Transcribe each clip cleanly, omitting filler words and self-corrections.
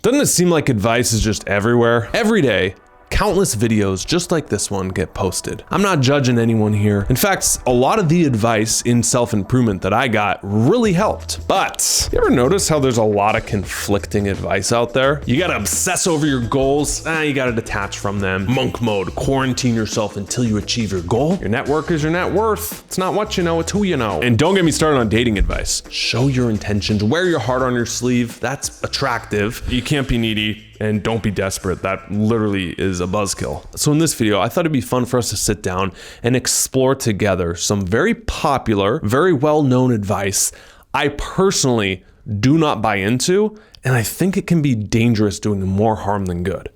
Doesn't it seem like advice is just everywhere? Every day, countless videos just like this one get posted. I'm not judging anyone here. In fact, a lot of the advice in self-improvement that I got really helped. But you ever notice how there's a lot of conflicting advice out there? You gotta obsess over your goals, you gotta detach from them. Monk mode, quarantine yourself until you achieve your goal. Your network is your net worth. It's not what you know, it's who you know. And don't get me started on dating advice. Show your intentions, wear your heart on your sleeve. That's attractive. You can't be needy. And don't be desperate. That literally is a buzzkill. So in this video, I thought it'd be fun for us to sit down and explore together some very popular, very well-known advice I personally do not buy into, and I think it can be dangerous, doing more harm than good.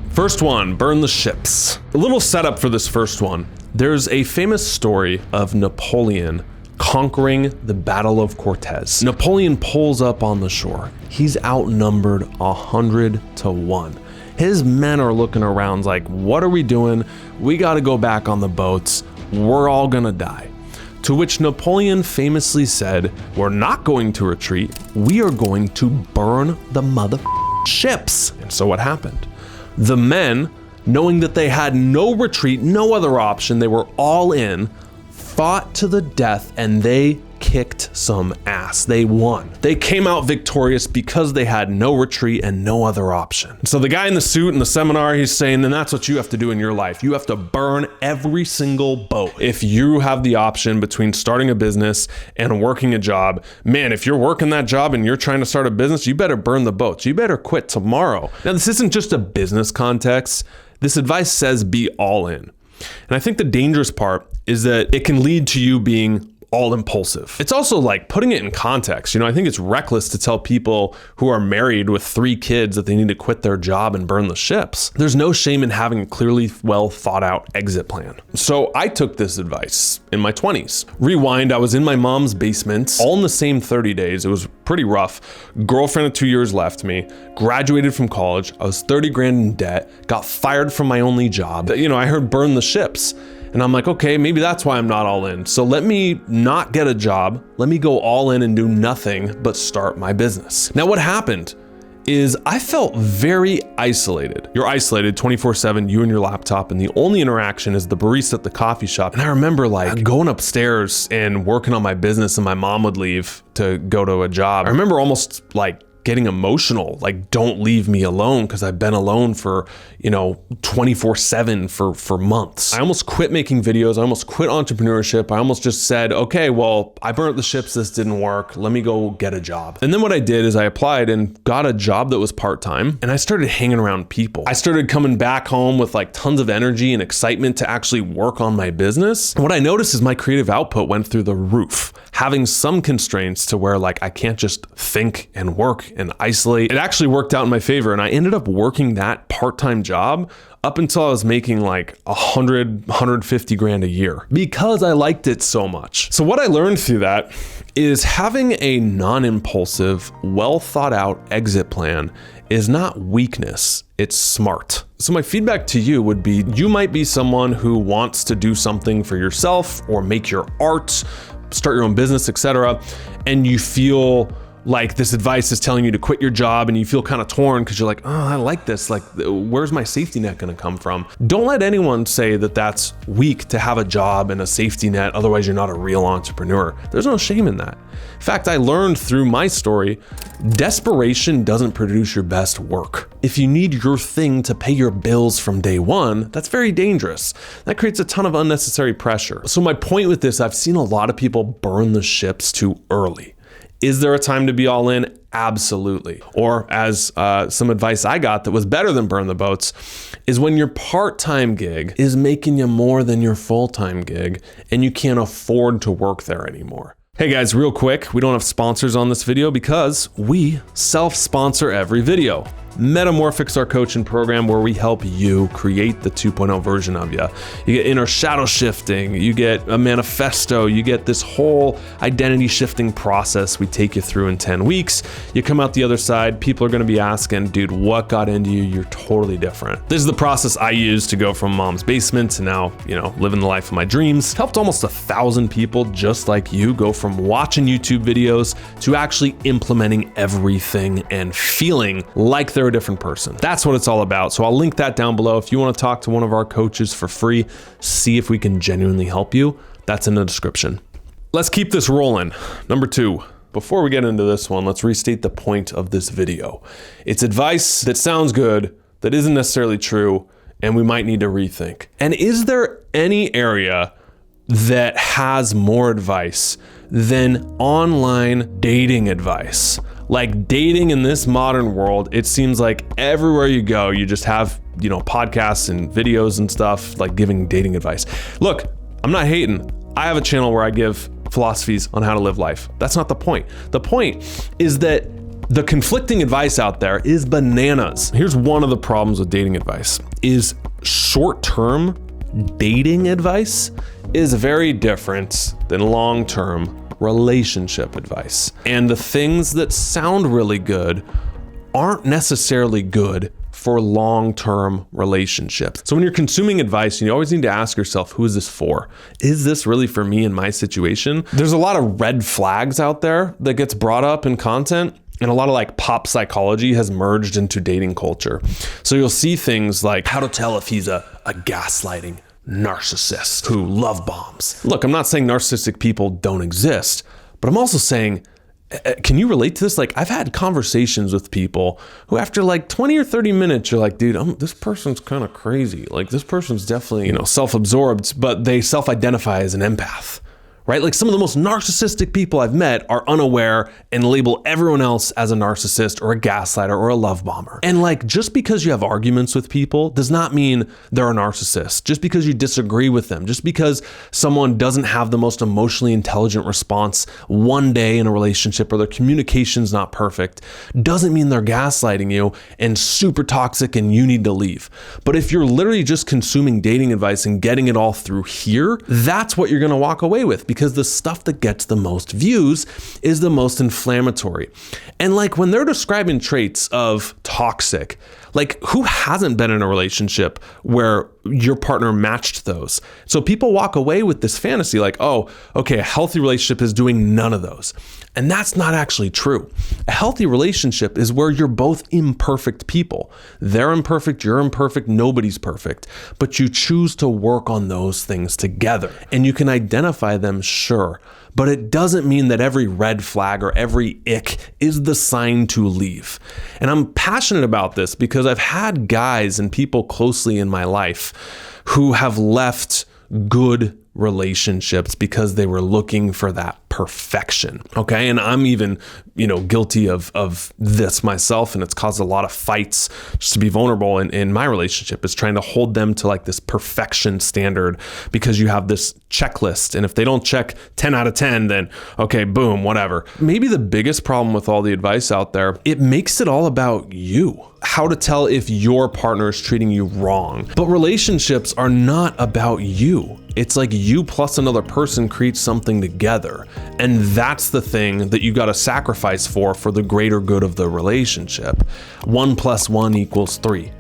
First one, burn the ships. A little setup for this first one. There's a famous story of Napoleon conquering the Battle of Cortez. Napoleon pulls up on the shore. He's outnumbered 100-1. His men are looking around like, what are we doing? We got to go back on the boats. We're all gonna die. To which Napoleon famously said, we're not going to retreat. We are going to burn the mother ships. And so what happened? The men, knowing that they had no retreat, no other option, they were all in, fought to the death, and they kicked some ass. They won. They came out victorious because they had no retreat and no other option. So the guy in the suit in the seminar, he's saying, then that's what you have to do in your life. You have to burn every single boat. If you have the option between starting a business and working a job, man, if you're working that job and you're trying to start a business, you better burn the boats. You better quit tomorrow. Now, this isn't just a business context. This advice says be all in. And I think the dangerous part is that it can lead to you being all impulsive. It's also like putting it in context. You know, I think it's reckless to tell people who are married with 3 kids that they need to quit their job and burn the ships. There's no shame in having a clearly well thought out exit plan. So I took this advice in my 20s. Rewind, I was in my mom's basement, all in the same 30 days. It was pretty rough. Girlfriend of 2 years left me, graduated from college. I was 30 grand in debt, got fired from my only job. You know, I heard burn the ships. And I'm like, okay, maybe that's why I'm not all in. So let me not get a job. Let me go all in and do nothing but start my business. Now, what happened is I felt very isolated. You're isolated 24/7, you and your laptop, and the only interaction is the barista at the coffee shop. And I remember like going upstairs and working on my business, and my mom would leave to go to a job. I remember almost like getting emotional, like don't leave me alone, because I've been alone for, 24/7 for months. I almost quit making videos. I almost quit entrepreneurship. I almost just said, okay, well, I burnt the ships. This didn't work. Let me go get a job. And then what I did is I applied and got a job that was part-time, and I started hanging around people. I started coming back home with like tons of energy and excitement to actually work on my business. And what I noticed is my creative output went through the roof, having some constraints to where like I can't just think and work and isolate. It actually worked out in my favor, and I ended up working that part-time job up until I was making like 150 grand a year because I liked it so much. So what I learned through that is having a non-impulsive, well thought out exit plan is not weakness, it's smart. So my feedback to you would be, you might be someone who wants to do something for yourself or make your art, start your own business, etc. And you feel like this advice is telling you to quit your job, and you feel kind of torn because you're like, oh, I like this. Like, where's my safety net going to come from? Don't let anyone say that that's weak to have a job and a safety net. Otherwise, you're not a real entrepreneur. There's no shame in that. In fact, I learned through my story, desperation doesn't produce your best work. If you need your thing to pay your bills from day one, that's very dangerous. That creates a ton of unnecessary pressure. So my point with this, I've seen a lot of people burn the ships too early. Is there a time to be all in? Absolutely. Or as some advice I got that was better than burn the boats is when your part-time gig is making you more than your full-time gig and you can't afford to work there anymore. Hey guys, real quick, we don't have sponsors on this video because we self-sponsor every video. Metamorphics, our coaching program where we help you create the 2.0 version of you. You get inner shadow shifting, you get a manifesto, you get this whole identity shifting process we take you through in 10 weeks. You come out the other side, people are gonna be asking, dude, what got into you? You're totally different. This is the process I used to go from mom's basement to now, living the life of my dreams. Helped almost 1,000 people just like you go from watching YouTube videos to actually implementing everything and feeling like they're a different person. That's what it's all about. So I'll link that down below. If you want to talk to one of our coaches for free, see if we can genuinely help you, that's in the description. Let's keep this rolling. Number 2. Before we get into this one, let's restate the point of this video. It's advice that sounds good, that isn't necessarily true, and we might need to rethink. And is there any area that has more advice than online dating advice? Like dating in this modern world, it seems like everywhere you go, you just have, podcasts and videos and stuff like giving dating advice. Look, I'm not hating. I have a channel where I give philosophies on how to live life. That's not the point. The point is that the conflicting advice out there is bananas. Here's one of the problems with dating advice is short-term dating advice is very different than long-term relationship advice. And the things that sound really good aren't necessarily good for long-term relationships. So when you're consuming advice, you always need to ask yourself, who is this for? Is this really for me in my situation? There's a lot of red flags out there that gets brought up in content, and a lot of pop psychology has merged into dating culture. So you'll see things like how to tell if he's a gaslighting narcissist who love bombs. Look, I'm not saying narcissistic people don't exist, but I'm also saying, can you relate to this? I've had conversations with people who after 20 or 30 minutes, you're like, dude, this person's kind of crazy. This person's definitely, self-absorbed, but they self-identify as an empath. Right? Some of the most narcissistic people I've met are unaware and label everyone else as a narcissist or a gaslighter or a love bomber. And just because you have arguments with people does not mean they're a narcissist. Just because you disagree with them, just because someone doesn't have the most emotionally intelligent response one day in a relationship or their communication's not perfect, doesn't mean they're gaslighting you and super toxic and you need to leave. But if you're literally just consuming dating advice and getting it all through here, that's what you're gonna walk away with, because the stuff that gets the most views is the most inflammatory. And when they're describing traits of toxic, who hasn't been in a relationship where your partner matched those? So people walk away with this fantasy oh, okay, a healthy relationship is doing none of those. And that's not actually true. A healthy relationship is where you're both imperfect people. They're imperfect, you're imperfect, nobody's perfect. But you choose to work on those things together. And you can identify them, sure. But it doesn't mean that every red flag or every ick is the sign to leave. And I'm passionate about this because I've had guys and people closely in my life who have left good relationships because they were looking for that perfection. Okay. And I'm even, guilty of this myself. And it's caused a lot of fights just to be vulnerable in my relationship, is trying to hold them to this perfection standard because you have this checklist. And if they don't check 10 out of 10, then okay, boom, whatever. Maybe the biggest problem with all the advice out there, it makes it all about you. How to tell if your partner is treating you wrong. But relationships are not about you. It's you plus another person creates something together. And that's the thing that you got to sacrifice for the greater good of the relationship. 1 + 1 = 3.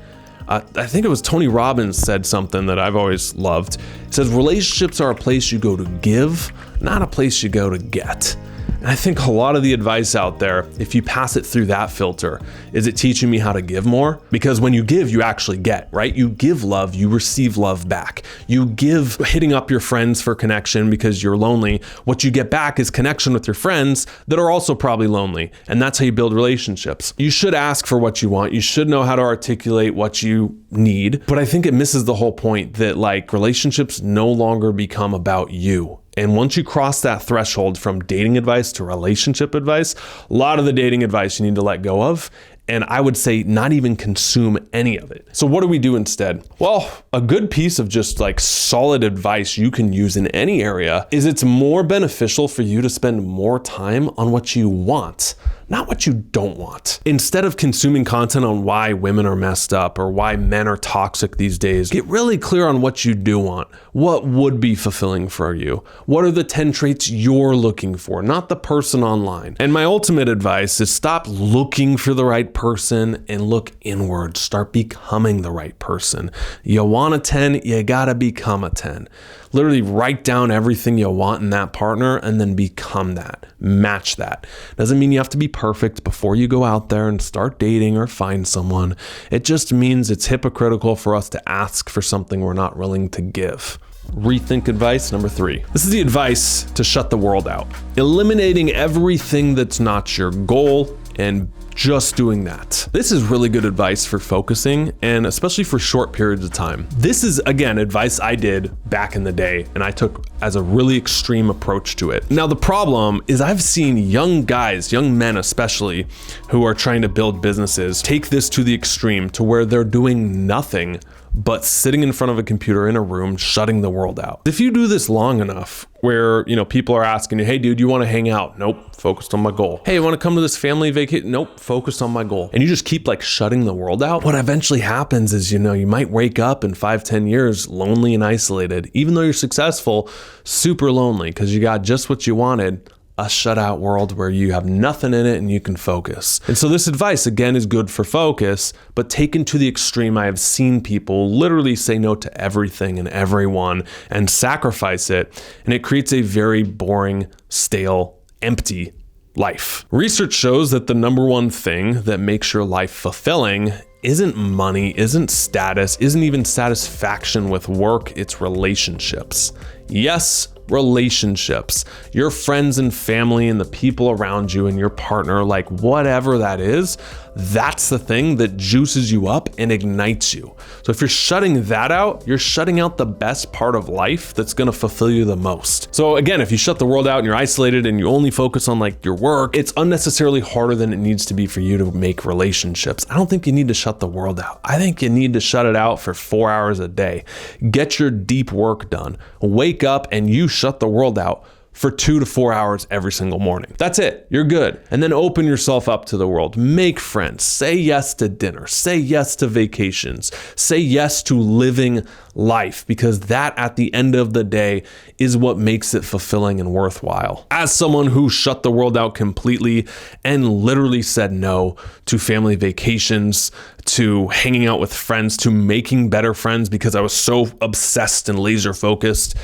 I think it was Tony Robbins said something that I've always loved. It says, relationships are a place you go to give, not a place you go to get. And I think a lot of the advice out there, if you pass it through that filter, is it teaching me how to give more? Because when you give, you actually get, right? You give love, you receive love back. You give hitting up your friends for connection because you're lonely. What you get back is connection with your friends that are also probably lonely. And that's how you build relationships. You should ask for what you want. You should know how to articulate what you need. But I think it misses the whole point that relationships no longer become about you. And once you cross that threshold from dating advice to relationship advice, a lot of the dating advice you need to let go of And I would say not even consume any of it. So what do we do instead? Well, a good piece of just like solid advice you can use in any area is it's more beneficial for you to spend more time on what you want, not what you don't want. Instead of consuming content on why women are messed up or why men are toxic these days, get really clear on what you do want. What would be fulfilling for you? What are the 10 traits you're looking for, not the person online? And my ultimate advice is stop looking for the right person and look inward. Start becoming the right person. You want a 10, you gotta become a 10. Literally write down everything you want in that partner and then become that. Match that. Doesn't mean you have to be perfect before you go out there and start dating or find someone. It just means it's hypocritical for us to ask for something we're not willing to give. Rethink advice number 3. This is the advice to shut the world out. Eliminating everything that's not your goal and just doing that. This is really good advice for focusing and especially for short periods of time. This is, again, advice I did back in the day and I took as a really extreme approach to it. Now, the problem is I've seen young guys, young men especially, who are trying to build businesses, take this to the extreme to where they're doing nothing but sitting in front of a computer in a room, shutting the world out. If you do this long enough, where, people are asking you, hey dude, you want to hang out? Nope, focused on my goal. Hey, you want to come to this family vacation? Nope, focused on my goal. And you just keep like shutting the world out. What eventually happens is, you might wake up in 5-10 years lonely and isolated, even though you're successful, super lonely because you got just what you wanted. A shutout world where you have nothing in it and you can focus. And so this advice, again, is good for focus, but taken to the extreme, I have seen people literally say no to everything and everyone and sacrifice it. And it creates a very boring, stale, empty life. Research shows that the number one thing that makes your life fulfilling isn't money, isn't status, isn't even satisfaction with work, it's relationships. Yes, relationships. Your friends and family and the people around you and your partner, like whatever that is, that's the thing that juices you up and ignites you. So if you're shutting that out, you're shutting out the best part of life that's gonna fulfill you the most. So again, if you shut the world out and you're isolated and you only focus on like your work, it's unnecessarily harder than it needs to be for you to make relationships. I don't think you need to shut the world out. I think you need to shut it out for 4 hours a day. Get your deep work done. Wake up and you shut the world out for 2 to 4 hours every single morning. That's it, you're good. And then open yourself up to the world. Make friends, say yes to dinner, say yes to vacations, say yes to living life, because that at the end of the day is what makes it fulfilling and worthwhile. As someone who shut the world out completely and literally said no to family vacations, to hanging out with friends, to making better friends because I was so obsessed and laser focused,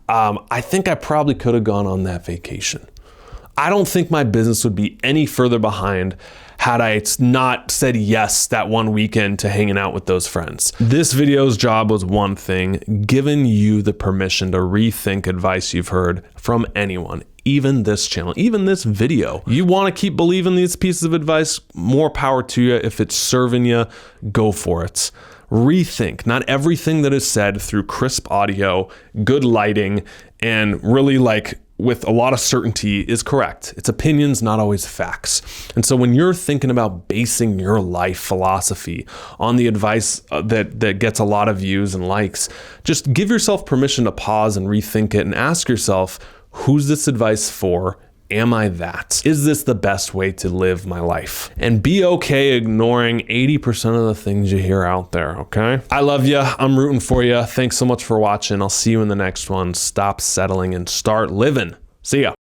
I think I probably could have gone on that vacation. I don't think my business would be any further behind had I not said yes that one weekend to hanging out with those friends. This video's job was one thing, giving you the permission to rethink advice you've heard from anyone, even this channel, even this video. You want to keep believing these pieces of advice, more power to you. If it's serving you, go for it. Rethink. Not everything that is said through crisp audio, good lighting, and really like with a lot of certainty is correct. It's opinions, not always facts. And so when you're thinking about basing your life philosophy on the advice that gets a lot of views and likes, just give yourself permission to pause and rethink it and ask yourself, who's this advice for? Am I that? Is this the best way to live my life? And be okay ignoring 80% of the things you hear out there, okay? I love you. I'm rooting for you. Thanks so much for watching. I'll see you in the next one. Stop settling and start living. See ya.